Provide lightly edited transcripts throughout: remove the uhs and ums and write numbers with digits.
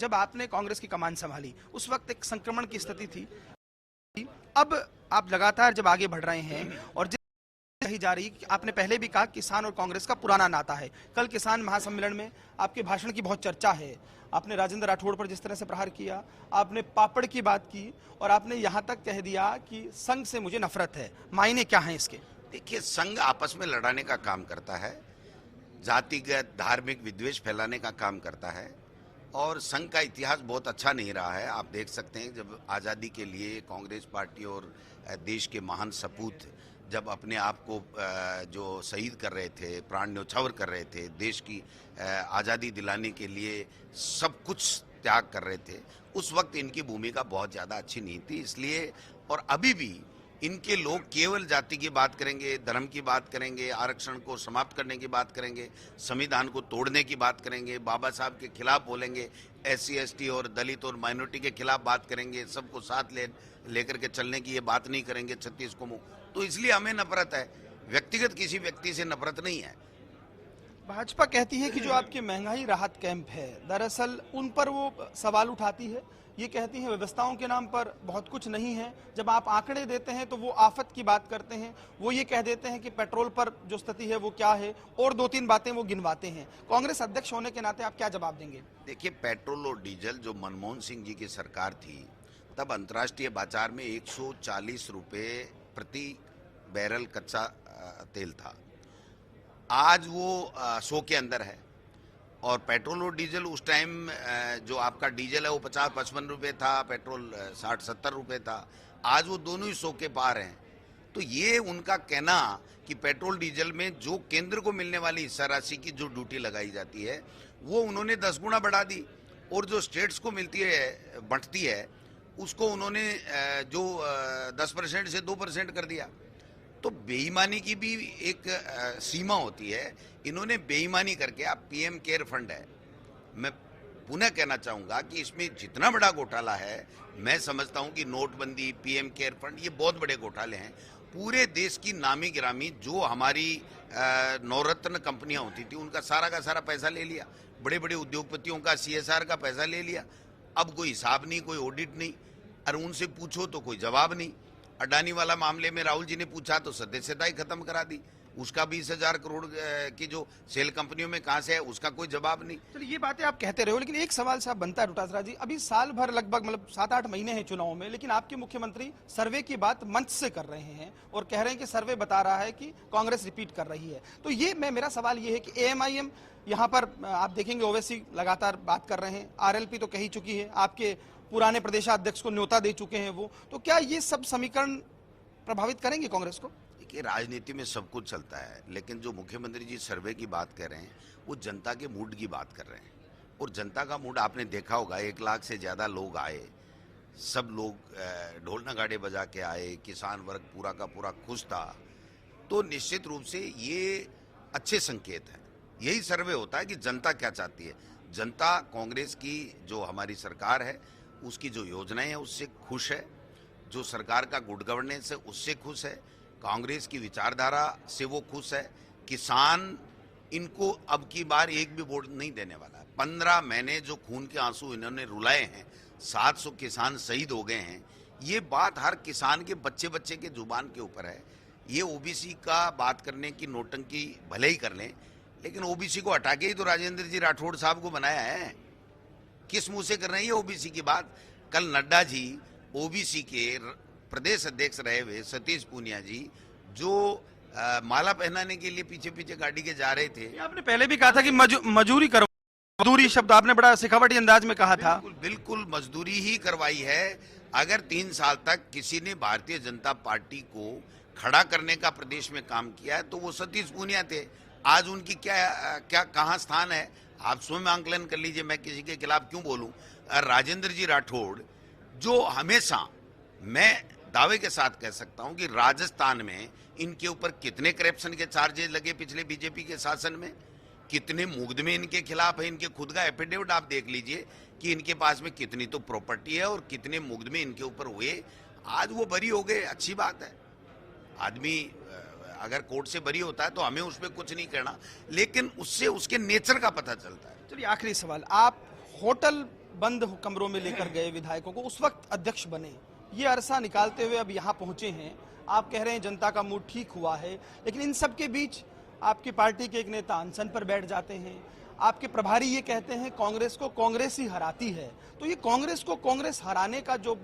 जब आपने कांग्रेस की कमान संभाली उस वक्त एक संक्रमण की स्थिति थी। अब आप लगातार जब आगे बढ़ रहे हैं और कही जा रही कि आपने पहले भी कहा किसान और कांग्रेस का पुराना नाता है। कल किसान महासम्मेलन में आपके भाषण की बहुत चर्चा है। आपने राजेंद्र राठौड़ पर जिस तरह से प्रहार किया, आपने पापड़ की बात की और आपने यहां तक कह दिया कि संघ से मुझे नफरत है। मायने क्या हैं इसके? देखिए, संघ आपस में लड़ाने का काम करता है, जातिगत धार्मिक विद्वेष फैलाने का काम करता है और संघ का इतिहास बहुत अच्छा नहीं रहा है। आप देख सकते हैं जब आज़ादी के लिए कांग्रेस पार्टी और देश के महान सपूत जब अपने आप को जो शहीद कर रहे थे, प्राण न्यौछावर कर रहे थे, देश की आज़ादी दिलाने के लिए सब कुछ त्याग कर रहे थे, उस वक्त इनकी भूमिका बहुत ज़्यादा अच्छी नहीं थी। इसलिए और अभी भी इनके लोग केवल जाति की बात करेंगे, धर्म की बात करेंगे, आरक्षण को समाप्त करने की बात करेंगे, संविधान को तोड़ने की बात करेंगे, बाबा साहब के खिलाफ बोलेंगे, SC ST और दलित और माइनॉरिटी के खिलाफ बात करेंगे, सबको साथ लेकर के चलने की ये बात नहीं करेंगे 36 को। तो इसलिए हमें नफरत है, व्यक्तिगत किसी व्यक्ति से नफरत नहीं है। भाजपा कहती है कि जो आपके महंगाई राहत कैंप है, दरअसल उन पर वो सवाल उठाती है। ये कहती हैं व्यवस्थाओं के नाम पर बहुत कुछ नहीं है। जब आप आंकड़े देते हैं तो वो आफत की बात करते हैं। वो ये कह देते हैं कि पेट्रोल पर जो स्थिति है वो क्या है, और 2-3 बातें वो गिनवाते हैं। कांग्रेस अध्यक्ष होने के नाते आप क्या जवाब देंगे? देखिए, पेट्रोल और डीजल जो मनमोहन सिंह जी की सरकार थी, तब अंतर्राष्ट्रीय बाजार में 140 रुपये प्रति बैरल कच्चा तेल था। आज वो 100 के अंदर है और पेट्रोल और डीजल उस टाइम जो आपका डीजल है वो 50-55 रुपये था, पेट्रोल 60-70 रुपये था। आज वो दोनों ही 100 के पार हैं। तो ये उनका कहना कि पेट्रोल डीजल में जो केंद्र को मिलने वाली हिस्सा राशि की जो ड्यूटी लगाई जाती है वो उन्होंने 10 गुना बढ़ा दी और जो स्टेट्स को मिलती है, बंटती है, उसको उन्होंने जो 10% से 2% कर दिया। तो बेईमानी की भी एक सीमा होती है। इन्होंने बेईमानी करके, आप PM केयर फंड है, मैं पुनः कहना चाहूँगा कि इसमें जितना बड़ा घोटाला है, मैं समझता हूँ कि नोटबंदी, PM केयर फंड, ये बहुत बड़े घोटाले हैं। पूरे देश की नामी गिरामी जो हमारी नवरत्न कंपनियां होती थी उनका सारा का सारा पैसा ले लिया, बड़े बड़े उद्योगपतियों का CSR का पैसा ले लिया। अब कोई हिसाब नहीं, कोई ऑडिट नहीं, और उनसे पूछो तो कोई जवाब नहीं। अडानी वाला मामले में राहुल जी ने पूछा तो सदस्यता ही खत्म करा दी। उसका 20,000 करोड़ की जो सेल कंपनियों में कहां से है उसका कोई जवाब नहीं। चलिए, ये बातें आप कहते रहे हो, लेकिन एक सवाल साहब बनता है डोटासरा जी। अभी साल भर लगभग मतलब 7-8 महीने हैं चुनाव में, लेकिन आपके मुख्यमंत्री सर्वे की बात मंच से कर रहे हैं और कह रहे हैं कि सर्वे बता रहा है कि कांग्रेस रिपीट कर रही है। तो ये मेरा सवाल ये है कि AMIM यहाँ पर आप देखेंगे ओवैसी लगातार बात कर रहे हैं, RLP तो कही चुकी है, आपके पुराने प्रदेशाध्यक्ष को न्योता दे चुके हैं वो। तो क्या ये सब समीकरण प्रभावित करेंगे कांग्रेस को? देखिए, राजनीति में सब कुछ चलता है, लेकिन जो मुख्यमंत्री जी सर्वे की बात कर रहे हैं वो जनता के मूड की बात कर रहे हैं। और जनता का मूड आपने देखा होगा, 1 लाख से ज़्यादा लोग आए, सब लोग ढोल नगाड़े बजा के आए, किसान वर्ग पूरा का पूरा खुश था। तो निश्चित रूप से ये अच्छे संकेत हैं। यही सर्वे होता है कि जनता क्या चाहती है। जनता कांग्रेस की जो हमारी सरकार है उसकी जो योजनाएं हैं उससे खुश है, जो सरकार का गुड गवर्नेंस है उससे खुश है, कांग्रेस की विचारधारा से वो खुश है। किसान इनको अब की बार एक भी वोट नहीं देने वाला है। 15 महीने जो खून के आंसू इन्होंने रुलाए हैं, 700 किसान शहीद हो गए हैं, ये बात हर किसान के बच्चे बच्चे के जुबान के ऊपर है। ये OBC का बात करने की नोटंकी भले ही कर लें, लेकिन OBC को हटा के ही तो राजेंद्र जी राठौड़ साहब को बनाया है। किस मुंह से कर रहे हैं ये OBC की बात? कल नड्डा जी OBC के प्रदेश अध्यक्ष रहे हुए सतीश पूनिया जी जो माला पहनाने के लिए पीछे पीछे गाड़ी के जा रहे थे। आपने पहले भी कहा था कि मजूरी करो, मजदूरी शब्द आपने बड़ा सिखावटी अंदाज में कहा था। बिल्कुल मजदूरी ही करवाई है। अगर 3 साल तक किसी ने भारतीय जनता पार्टी को खड़ा करने का प्रदेश में काम किया है तो वो सतीश पूनिया थे। आज उनकी क्या कहाँ स्थान है, आप स्वयं आंकलन कर लीजिए। मैं किसी के खिलाफ क्यों बोलूं? राजेंद्र जी राठौड़ जो हमेशा, मैं दावे के साथ कह सकता हूं कि राजस्थान में इनके ऊपर कितने करप्शन के चार्जेस लगे पिछले बीजेपी के शासन में, कितने मुकदमे इनके खिलाफ है। इनके खुद का एफिडेविट आप देख लीजिए कि इनके पास में कितनी तो प्रॉपर्टी है और कितने मुकदमे इनके ऊपर हुए। आज वो बरी हो गए, अच्छी बात है। आदमी अगर कोर्ट से बरी होता है तो हमें उस पर कुछ नहीं करना, लेकिन उससे उसके नेचर का पता चलता है। चलिए, आखिरी सवाल, आप होटल बंद कमरों में लेकर गए विधायकों को, उस वक्त अध्यक्ष बने, ये अरसा निकालते हुए अब यहाँ पहुंचे हैं। आप कह रहे हैं जनता का मूड ठीक हुआ है, लेकिन इन सब के बीच आपकी पार्टी के एक नेता अनशन पर बैठ जाते हैं। आपके प्रभारी ये कहते हैं कांग्रेस को कांग्रेस ही हराती है। तो ये कांग्रेस को कांग्रेस हराने का जो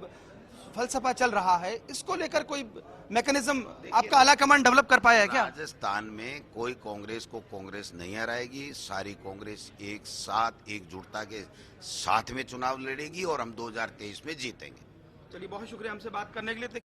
फलसफा चल रहा है, इसको लेकर कोई मैकेनिज्म आपका आला कमान डेवलप कर पाया है क्या? राजस्थान में कोई कांग्रेस को कांग्रेस नहीं हराएगी। सारी कांग्रेस एक साथ एकजुटता के साथ में चुनाव लड़ेगी और हम 2023 में जीतेंगे। चलिए, बहुत शुक्रिया हमसे बात करने के लिए।